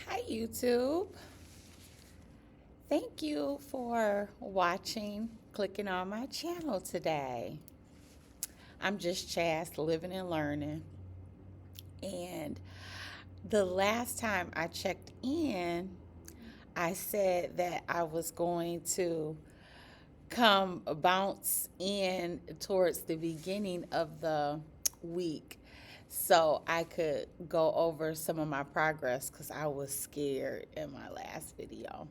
Hi, YouTube. Thank you for watching, clicking on my channel today. I'm just Chas, living and learning. And the last time I checked in, I said that I was going to come bounce in towards the beginning of the week so I could go over some of my progress because I was scared in my last video.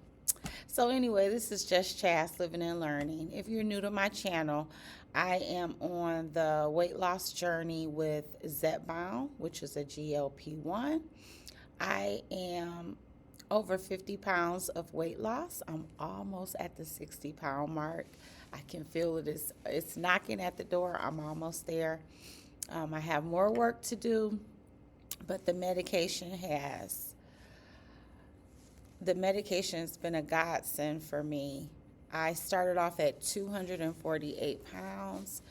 So anyway, this is just Chas living and learning. If you're new to my channel, I am on the weight loss journey with Zepbound, which is a GLP-1. I am over 50 pounds of weight loss. I'm almost at the 60-pound mark. I can feel it's knocking at the door. I'm almost there. I have more work to do, but the medication's been a godsend for me. I started off at 248 pounds,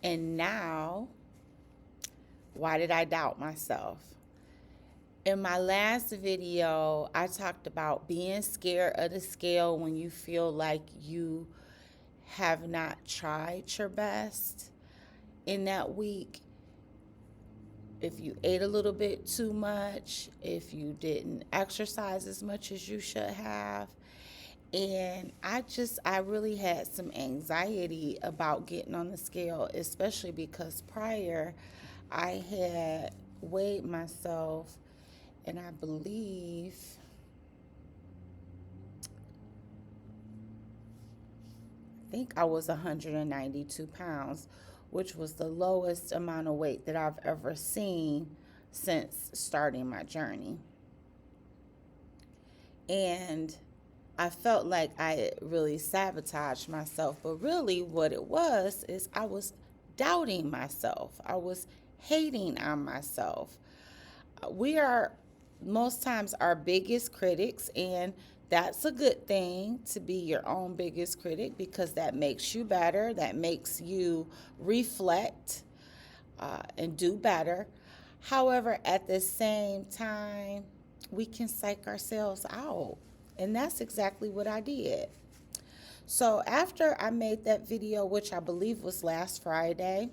and now, why did I doubt myself? In my last video, I talked about being scared of the scale when you feel like you have not tried your best in that week. If you ate a little bit too much, if you didn't exercise as much as you should have. And I really had some anxiety about getting on the scale, especially because prior I had weighed myself, and I think I was 192 pounds, which was the lowest amount of weight that I've ever seen since starting my journey. And I felt like I really sabotaged myself, but really what it was is I was doubting myself. I was hating on myself. We are most times our biggest critics, and that's a good thing to be your own biggest critic because that makes you better, that makes you reflect and do better. However, at the same time, we can psych ourselves out, and that's exactly what I did. So after I made that video, which I believe was last Friday,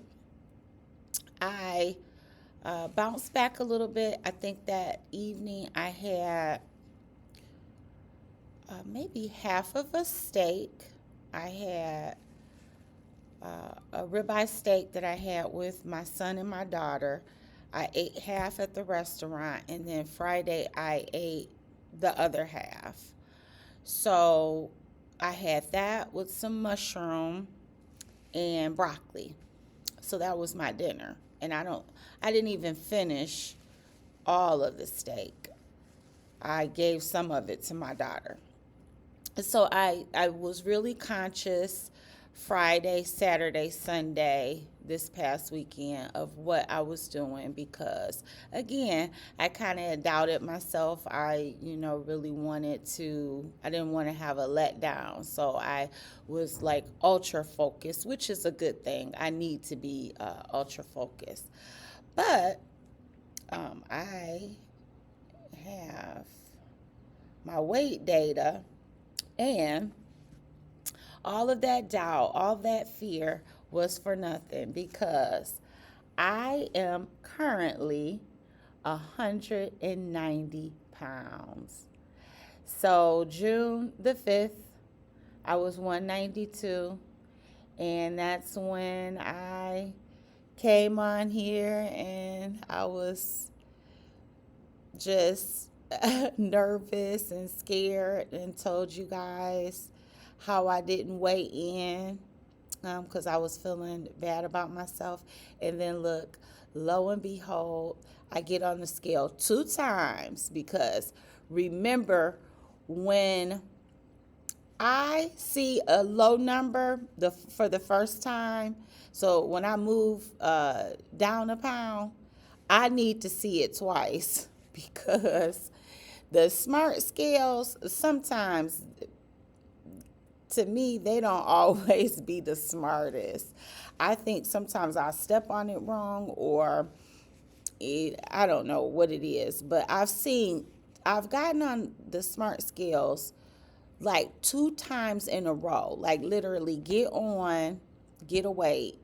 I bounced back a little bit. I think that evening I had maybe half of a steak. I had a ribeye steak that I had with my son and my daughter. I ate half at the restaurant, and then Friday I ate the other half. So I had that with some mushroom and broccoli. So that was my dinner. And I didn't even finish all of the steak. I gave some of it to my daughter. So I was really conscious Friday, Saturday, Sunday, this past weekend of what I was doing because, again, I kind of doubted myself. I really I didn't want to have a letdown. So I was like ultra focused, which is a good thing. I need to be ultra focused. But I have my weight data, and all of that doubt, all that fear was for nothing because I am currently 190 pounds. So June the 5th, I was 192, and that's when I came on here and I was just nervous and scared and told you guys how I didn't weigh in because I was feeling bad about myself. And then look, lo and behold, I get on the scale 2 times because remember, when I see a low number for the first time, so when I move down a pound, I need to see it twice because the smart scales sometimes, to me, they don't always be the smartest. I think sometimes I step on it wrong, or I don't know what it is, but I've seen I've gotten on the smart scales like 2 times in a row. Like literally get on, get a weight,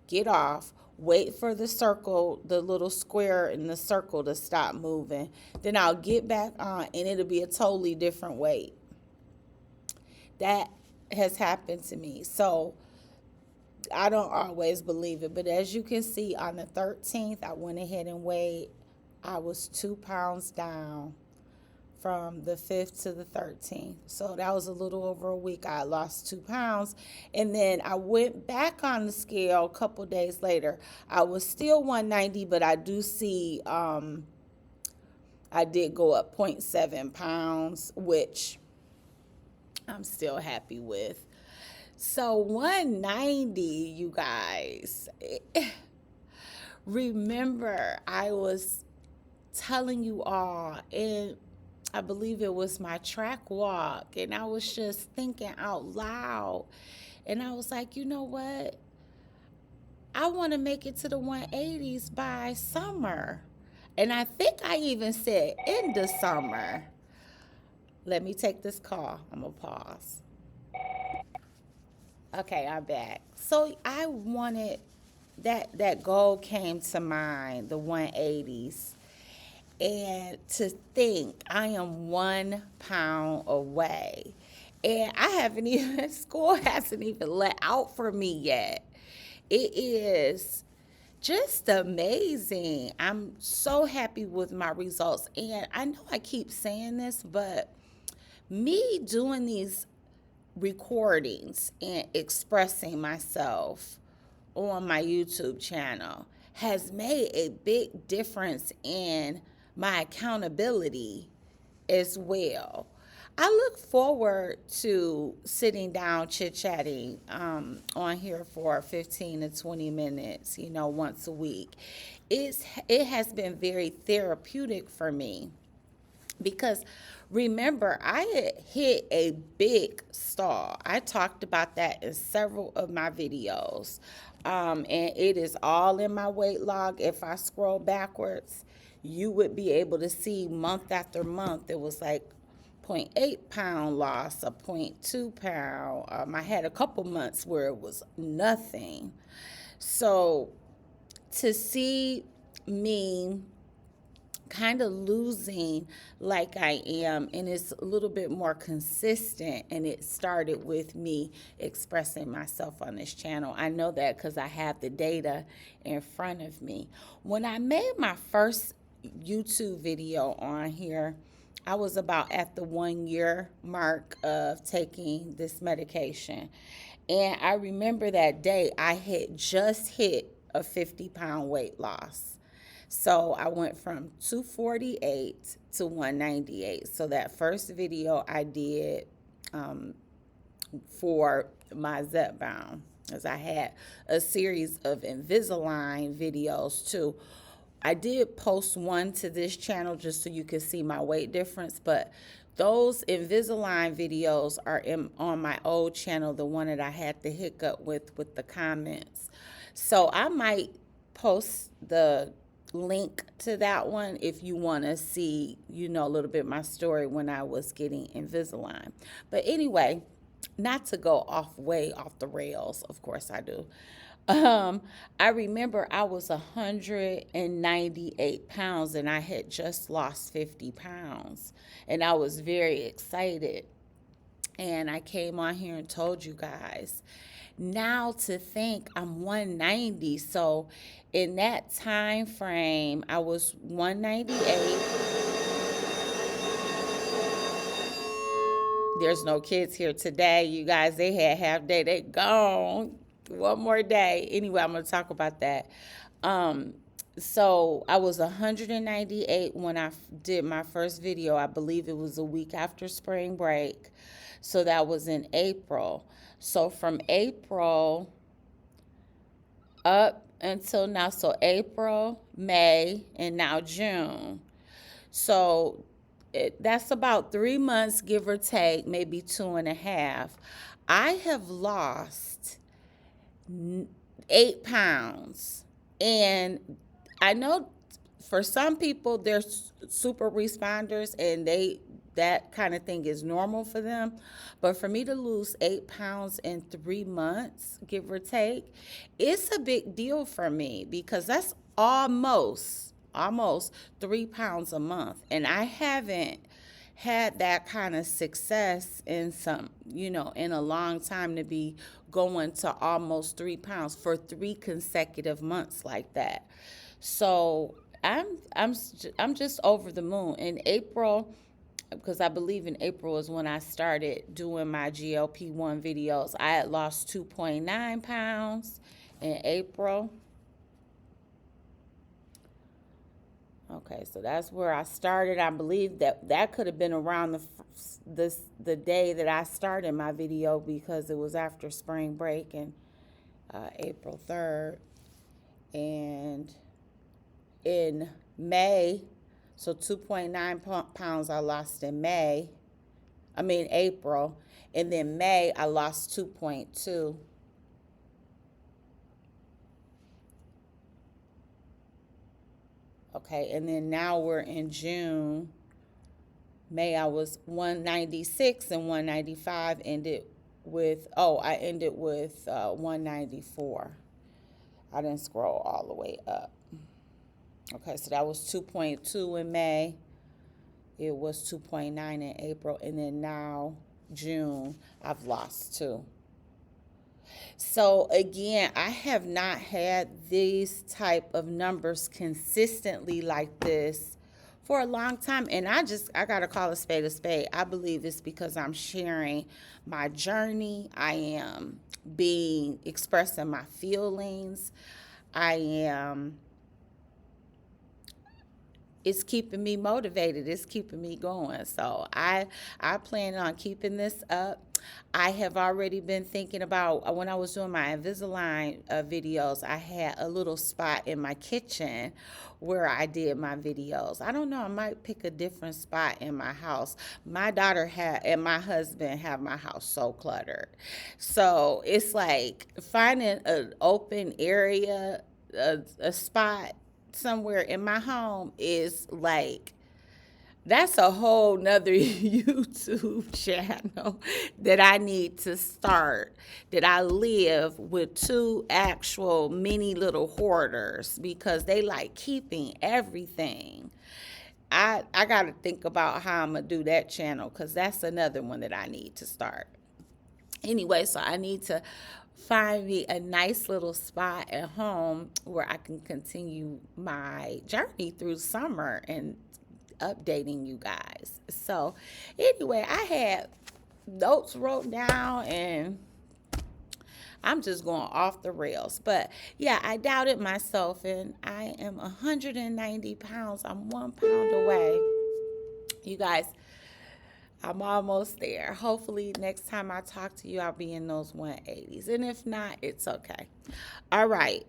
get off, wait for the circle, the little square in the circle to stop moving. Then I'll get back on and it'll be a totally different weight. That has happened to me. So I don't always believe it, but as you can see on the 13th, I went ahead and weighed. I was 2 pounds down from the 5th to the 13th. So that was a little over a week. I lost 2 pounds. And then I went back on the scale a couple days later. I was still 190, but I do see I did go up 0.7 pounds, which I'm still happy with. So 190, you guys. Remember, I was telling you all, and I believe it was my track walk, and I was just thinking out loud. And I was like, you know what? I want to make it to the 180s by summer. And I think I even said in the summer. Let me take this call. I'm going to pause. Okay, I'm back. So I wanted that goal came to mind, the 180s. And to think I am 1 pound away. And I haven't even, school hasn't even let out for me yet. It is just amazing. I'm so happy with my results. And I know I keep saying this, but me doing these recordings and expressing myself on my YouTube channel has made a big difference in my accountability as well. I look forward to sitting down chit-chatting on here for 15 to 20 minutes, once a week. It has been very therapeutic for me because remember, I had hit a big stall. I talked about that in several of my videos. And it is all in my weight log. If I scroll backwards, you would be able to see month after month. It was like 0.8 pound loss, a 0.2 pound. I had a couple months where it was nothing. So to see me kind of losing like I am, and it's a little bit more consistent, and it started with me expressing myself on this channel. I know that because I have the data in front of me. When I made my first YouTube video on here, I was about at the 1 year mark of taking this medication. And I remember that day I had just hit a 50-pound weight loss. So I went from 248 to 198. So that first video I did for my Zepbound, as I had a series of Invisalign videos too. I did post one to this channel just so you can see my weight difference, but those Invisalign videos are on my old channel, the one that I had the hiccup with the comments. So I might post the link to that one if you want to see, a little bit my story when I was getting Invisalign. But anyway, not to go way off the rails, of course I do. I remember I was 198 pounds and I had just lost 50 pounds. And I was very excited. And I came on here and told you guys. Now to think I'm 190. So in that time frame, I was 198. There's no kids here today. You guys, they had half day. They gone. One more day. Anyway, I'm going to talk about that. So I was 198 when I did my first video. I believe it was a week after spring break. So that was in April. So from April up until now, so April, May, and now June. So that's about 3 months, give or take, maybe 2.5. I have lost 8 pounds. And I know for some people, they're super responders, and that kind of thing is normal for them. But for me to lose 8 pounds in 3 months, give or take, it's a big deal for me because that's almost 3 pounds a month. And I haven't had that kind of success in in a long time, to be going to almost 3 pounds for 3 consecutive months like that. So I'm just over the moon. In April, because I believe in April is when I started doing my GLP-1 videos, I had lost 2.9 pounds in April. Okay, so that's where I started. I believe that could have been around the day that I started my video, because it was after spring break, and April 3rd. And in May, so 2.9 pounds I lost in April. And then May, I lost 2.2. Okay, and then now we're in June. May, I was 196 and 195. I ended with 194. I didn't scroll all the way up. Okay, so that was 2.2 in May. It was 2.9 in April. And then now, June, I've lost 2. So again, I have not had these type of numbers consistently like this for a long time. And I got to call a spade a spade. I believe it's because I'm sharing my journey. I am expressing my feelings. It's keeping me motivated. It's keeping me going. So I plan on keeping this up. I have already been thinking about, when I was doing my Invisalign videos, I had a little spot in my kitchen where I did my videos. I don't know, I might pick a different spot in my house. My daughter and my husband have my house so cluttered. So it's like finding an open area, a spot somewhere in my home is like, that's a whole nother YouTube channel that I need to start. That I live with 2 actual mini little hoarders, because they like keeping everything. I got to think about how I'm going to do that channel, because that's another one that I need to start. Anyway, so I need to find me a nice little spot at home where I can continue my journey through summer and updating you guys. So anyway, I had notes wrote down, and I'm just going off the rails. But yeah, I doubted myself, and I am 190 pounds. I'm 1 pound away. You guys, I'm almost there. Hopefully next time I talk to you, I'll be in those 180s. And if not, it's okay. All right.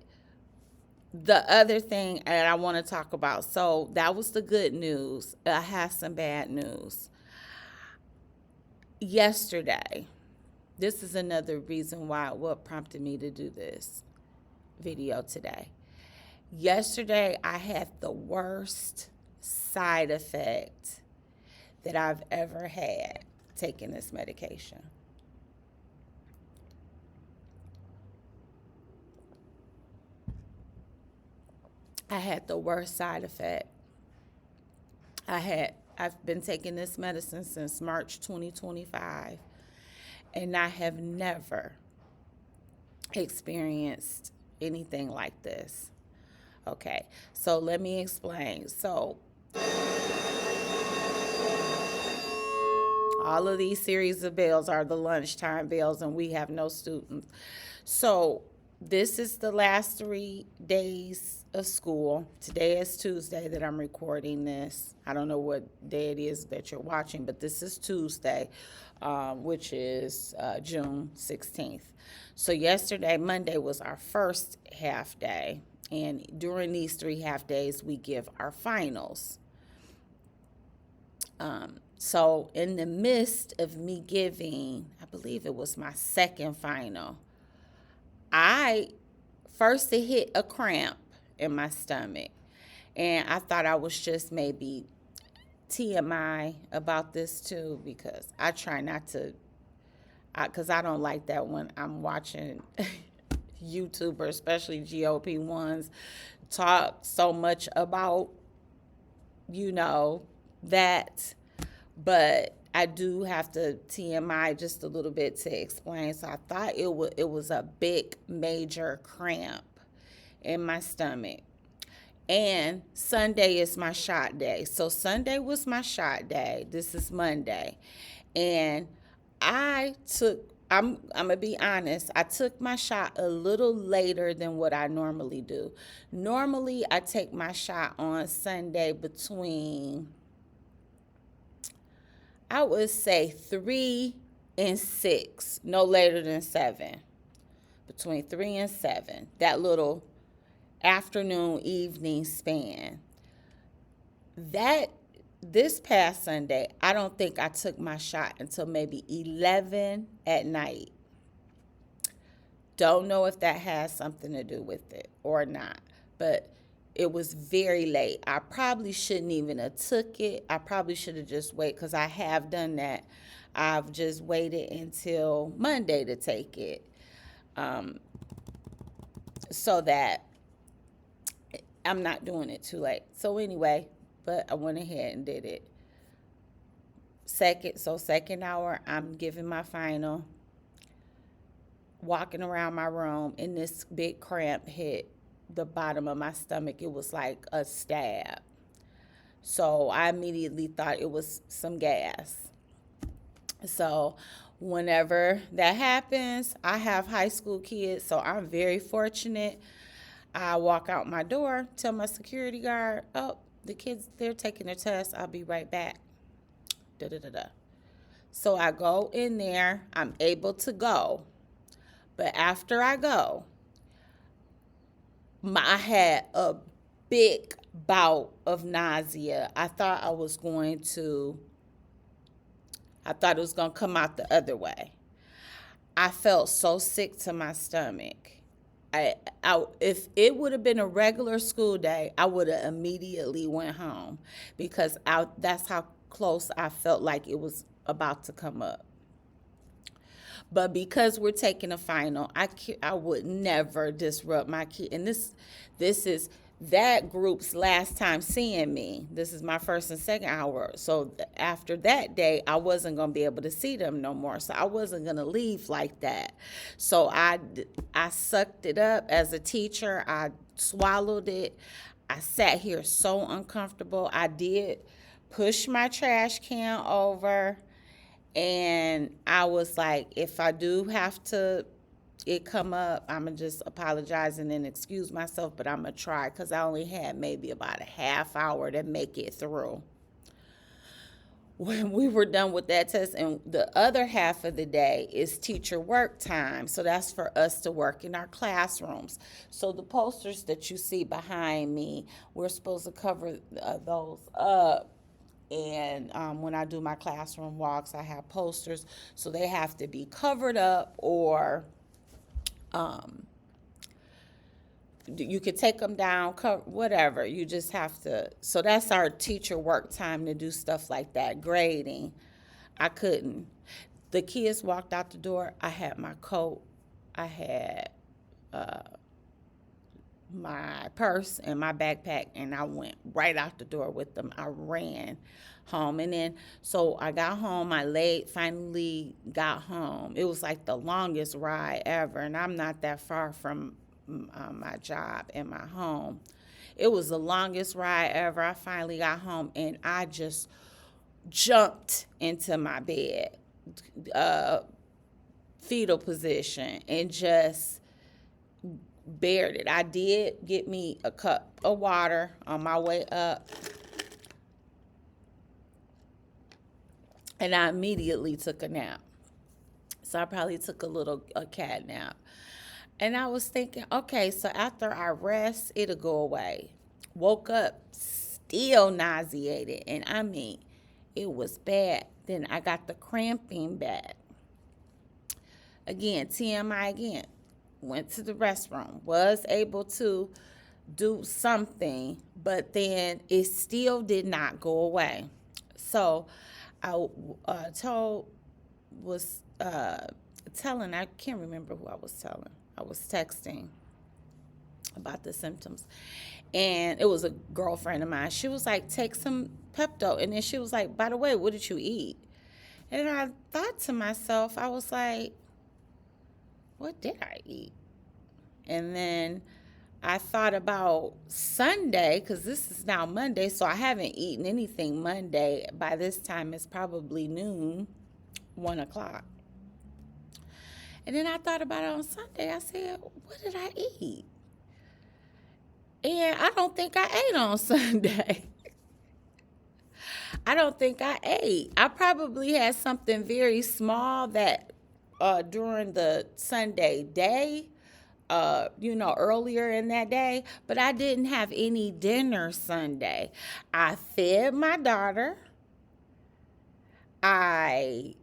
The other thing that I want to talk about, so that was the good news. I have some bad news. Yesterday, this is another reason what prompted me to do this video today. Yesterday, I had the worst side effect that I've ever had taking this medication. I had the worst side effect. I've been taking this medicine since March 2025, and I have never experienced anything like this. Okay, so let me explain. So all of these series of bells are the lunchtime bells, and we have no students. So this is the last 3 days of school. Today is Tuesday that I'm recording this. I don't know what day it is that you're watching, but this is Tuesday, which is June 16th. So yesterday, Monday, was our first half day. And during these 3 half days, we give our finals. So in the midst of me giving, I believe it was my second final, it hit a cramp in my stomach. And I thought I was just maybe TMI about this too, because I try not to, because I don't like that when I'm watching YouTubers, especially GOP ones, talk so much about, that. But I do have to TMI just a little bit to explain. So I thought it was a big major cramp in my stomach. And Sunday is my shot day. So Sunday was my shot day. This is Monday. And I'm gonna be honest, I took my shot a little later than what I normally do. Normally I take my shot on Sunday between, I would say, 3 and 6, no later than 7. Between 3 and 7. That little afternoon, evening span. That This past Sunday, I don't think I took my shot until maybe 11 at night. Don't know if that has something to do with it or not, but it was very late. I probably shouldn't even have took it. I probably should have just waited, because I have done that. I've just waited until Monday to take it, so that I'm not doing it too late. So anyway, but I went ahead and did it. Second hour, I'm giving my final, walking around my room, and this big cramp hit the bottom of my stomach. It was like a stab. So I immediately thought it was some gas. So whenever that happens, I have high school kids, so I'm very fortunate. I walk out my door, tell my security guard, oh, the kids, they're taking their test. I'll be right back. Da-da-da-da. So I go in there. I'm able to go. But after I go, I had a big bout of nausea. I thought it was going to come out the other way. I felt so sick to my stomach. If it would have been a regular school day, I would have immediately went home, because that's how close I felt like it was about to come up. But because we're taking a final, I would never disrupt my kid. And this is that group's last time seeing me. This is my first and second hour. So after that day, I wasn't going to be able to see them no more. So I wasn't going to leave like that. So I sucked it up as a teacher. I swallowed it. I sat here so uncomfortable. I did push my trash can over. And I was like, if I do have to come up, I'm going to just apologize and then excuse myself, but I'm going to try, because I only had maybe about a half hour to make it through. When we were done with that test, and the other half of the day is teacher work time. So that's for us to work in our classrooms. So the posters that you see behind me, we're supposed to cover those up. And when I do my classroom walks, I have posters, so they have to be covered up, or you could take them down, whatever. You just have to. So that's our teacher work time, to do stuff like that, grading. I couldn't. The kids walked out the door. I had my coat. I had my purse and my backpack, and I went right out the door with them. I ran home, and then so I got home. I finally got home. It was like the longest ride ever, and I'm not that far from my job and my home. It was the longest ride ever. I finally got home, and I just jumped into my bed, fetal position, and just bared it. I did get me a cup of water on my way up, and I immediately took a nap. So I probably took a cat nap. And I was thinking, okay, so after I rest, it'll go away. Woke up still nauseated, and I mean, it was bad. Then I got the cramping back. Again, TMI again. Went to the restroom, was able to do something, but then it still did not go away. So I told was telling, I can't remember who I was telling. I was texting about the symptoms, and it was a girlfriend of mine. She was like, take some Pepto. And then she was like, by the way, what did you eat? And I thought to myself, I was like, what did I eat? And then I thought about Sunday, because this is now Monday, so I haven't eaten anything Monday. By this time, it's probably noon, 1 o'clock. And then I thought about it on Sunday. I said, what did I eat? And I don't think I ate on Sunday. I don't think I ate. I probably had something very small that during the Sunday day, earlier in that day, but I didn't have any dinner Sunday. I fed my daughter. I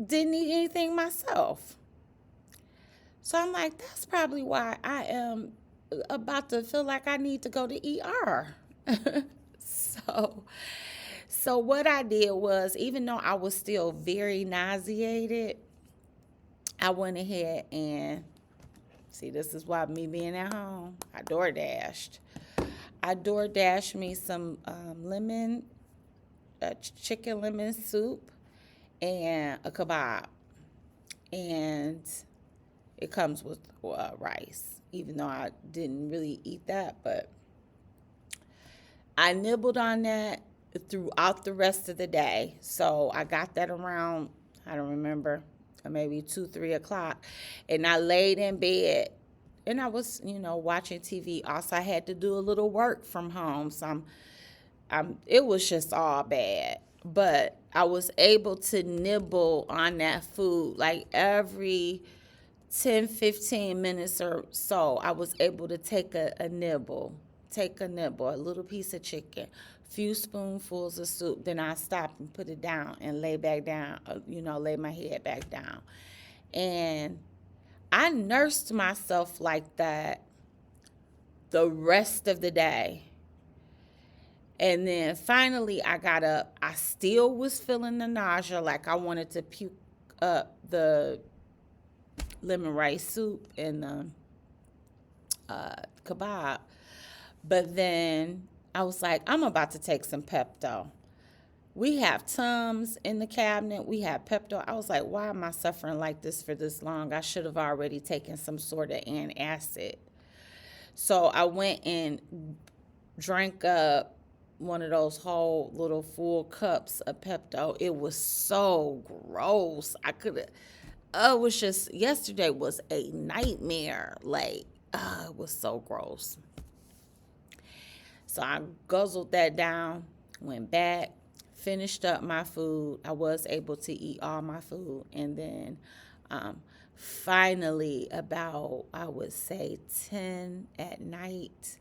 didn't eat anything myself. So I'm like, that's probably why I am about to feel like I need to go to ER. so so what I did was, even though I was still very nauseated, I went ahead and, see, this is why me being at home, I DoorDashed. I DoorDashed me some chicken lemon soup and a kebab. And it comes with rice, even though I didn't really eat that. But I nibbled on that throughout the rest of the day. So I got that around, I don't remember, maybe 2, 3 o'clock. And I laid in bed and I was, watching TV. Also, I had to do a little work from home. So it was just all bad. But I was able to nibble on that food like every 10, 15 minutes or so. I was able to take a nibble, a little piece of chicken, few spoonfuls of soup. Then I stop and put it down and lay back down, lay my head back down. And I nursed myself like that the rest of the day. And then finally I got up. I still was feeling the nausea, like I wanted to puke up the lemon rice soup and the kebab. But then I was like, I'm about to take some Pepto. We have Tums in the cabinet. We have Pepto. I was like, why am I suffering like this for this long? I should have already taken some sort of antacid. So I went and drank up one of those whole little full cups of Pepto. It was so gross. It was just, yesterday was a nightmare. Like, it was so gross. So I guzzled that down, went back, finished up my food. I was able to eat all my food. And then finally, about, I would say 10 at night,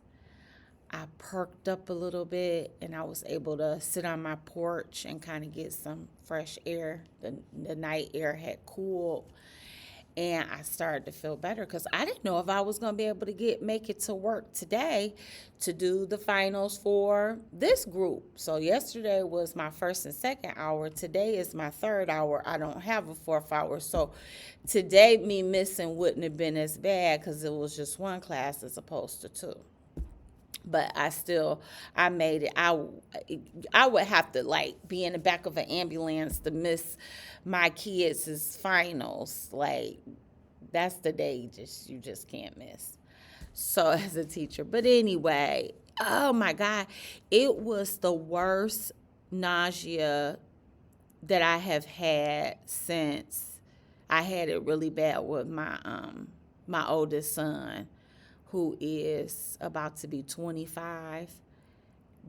I perked up a little bit and I was able to sit on my porch and kind of get some fresh air. The night air had cooled and I started to feel better because I didn't know if I was going to be able to make it to work today to do the finals for this group. So yesterday was my first and second hour. Today is my third hour. I don't have a fourth hour. So today me missing wouldn't have been as bad because it was just one class as opposed to two. But I made it. I would have to be in the back of an ambulance to miss my kids' finals. Like, that's the day you just can't miss. So as a teacher. But anyway, oh my God, it was the worst nausea that I have had since I had it really bad with my oldest son, who is about to be 25.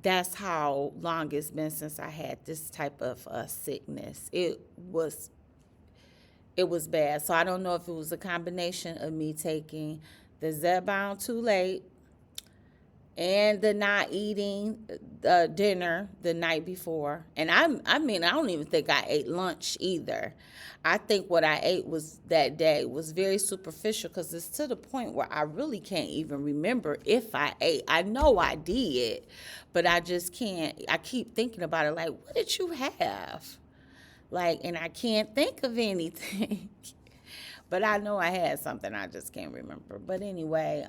That's how long it's been since I had this type of sickness. It was bad. So I don't know if it was a combination of me taking the Zepbound too late and the not eating dinner the night before. And I mean, I don't even think I ate lunch either. I think what I ate was that day was very superficial, because it's to the point where I really can't even remember if I ate. I know I did, but I just can't. I keep thinking about it, like, what did you have? Like, and I can't think of anything. But I know I had something, I just can't remember. But anyway,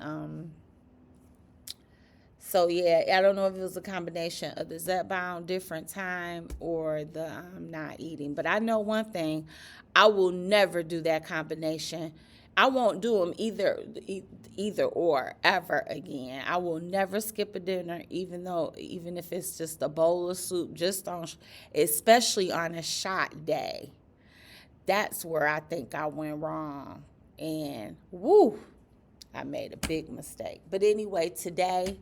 so yeah, I don't know if it was a combination of the Zepbound different time or the not eating. But I know one thing, I will never do that combination. I won't do them either or ever again. I will never skip a dinner, even if it's just a bowl of soup, especially on a shot day. That's where I think I went wrong. And woo, I made a big mistake. But anyway, today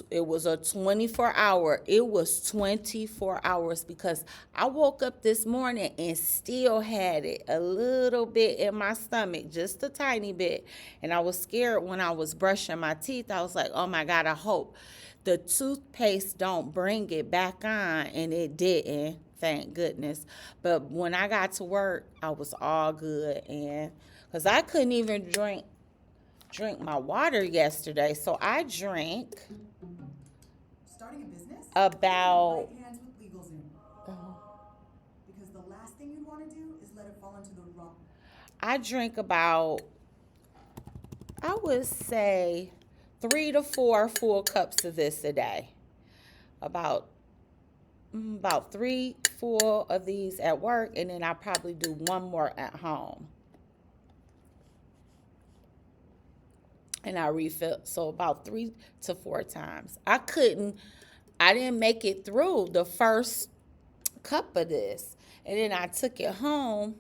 it was a 24-hour. It was 24 hours, because I woke up this morning and still had it a little bit in my stomach, just a tiny bit. And I was scared when I was brushing my teeth. I was like, oh my God, I hope the toothpaste don't bring it back on. And it didn't, thank goodness. But when I got to work, I was all good. And because I couldn't even drink my water yesterday, so I drank Starting a business? about Right hands with LegalZoom. Because the last thing you'd want to do is let it fall into the wrong. I drink about, I would say, 3 to 4 full cups of this a day. About 3 full of these at work, and then I probably do one more at home. And I refill, so about 3 to 4 times. I didn't make it through the first cup of this. And then I took it home,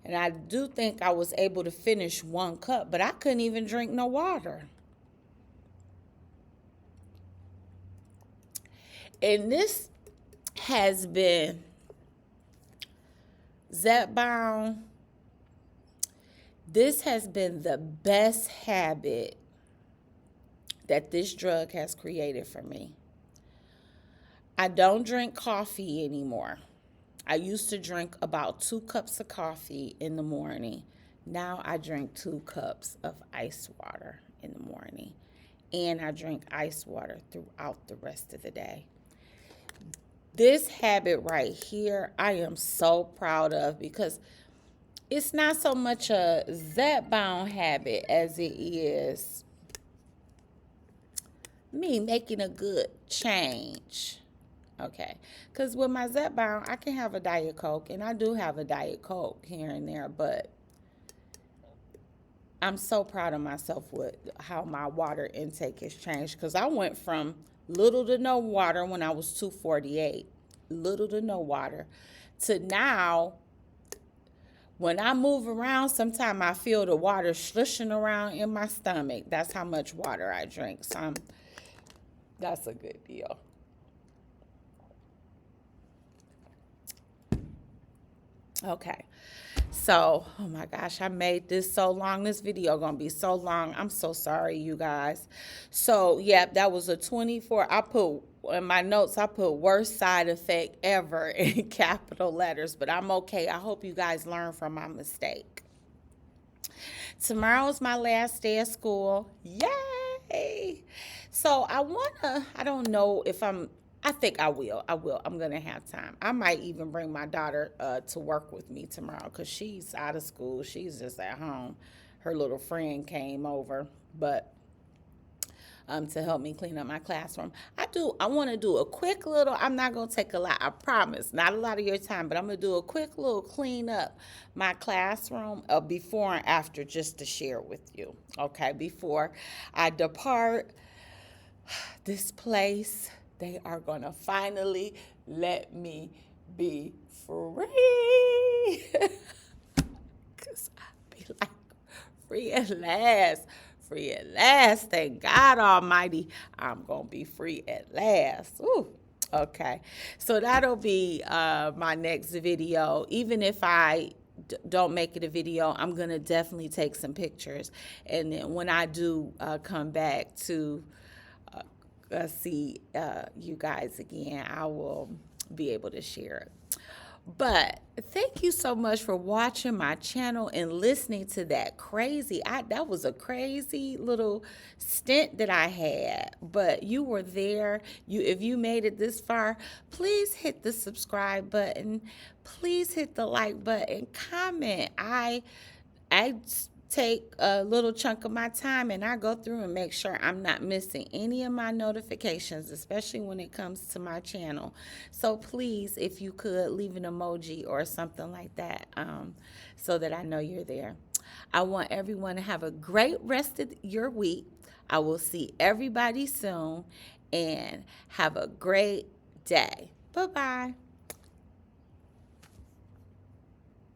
and I do think I was able to finish 1 cup, but I couldn't even drink no water. And this has been Zepbound. This has been the best habit that this drug has created for me. I don't drink coffee anymore. I used to drink about 2 cups of coffee in the morning. Now I drink 2 cups of ice water in the morning. And I drink ice water throughout the rest of the day. This habit right here, I am so proud of, because it's not so much a Zepbound habit as it is me making a good change. Okay, because with my Zepbound, I can have a Diet Coke, and I do have a Diet Coke here and there, but I'm so proud of myself with how my water intake has changed, because I went from little to no water when I was 248, little to no water, to now when I move around, sometimes I feel the water slushing around in my stomach. That's how much water I drink. So that's a good deal. Okay. So, oh my gosh, I made this so long. This video gonna be so long. I'm so sorry, you guys. So, yeah, that was a 24. I put in my notes, I put worst side effect ever in capital letters, but I'm okay. I hope you guys learn from my mistake. Tomorrow's my last day of school. Yay! So I don't know if I think I will. I'm going to have time. I might even bring my daughter to work with me tomorrow, because she's out of school. She's just at home. Her little friend came over, but to help me clean up my classroom. I want to do a quick little, I'm not going to take a lot, I promise, not a lot of your time, but I'm going to do a quick little clean up my classroom before and after, just to share with you. Okay, before I depart this place, they are going to finally let me be free. Because I be like, free at last. Free at last. Thank God Almighty, I'm going to be free at last. Ooh. Okay. So that'll be my next video. Even if I don't make it a video, I'm going to definitely take some pictures. And then when I do come back to see you guys again, I will be able to share it. But thank you so much for watching my channel and listening to that crazy. That was a crazy little stint that I had, but you were there. If you made it this far, please hit the subscribe button. Please hit the like button. Comment. I take a little chunk of my time and I go through and make sure I'm not missing any of my notifications, especially when it comes to my channel. So please, if you could leave an emoji or something like that, so that I know you're there. I want everyone to have a great rest of your week. I will see everybody soon and have a great day. Bye-bye.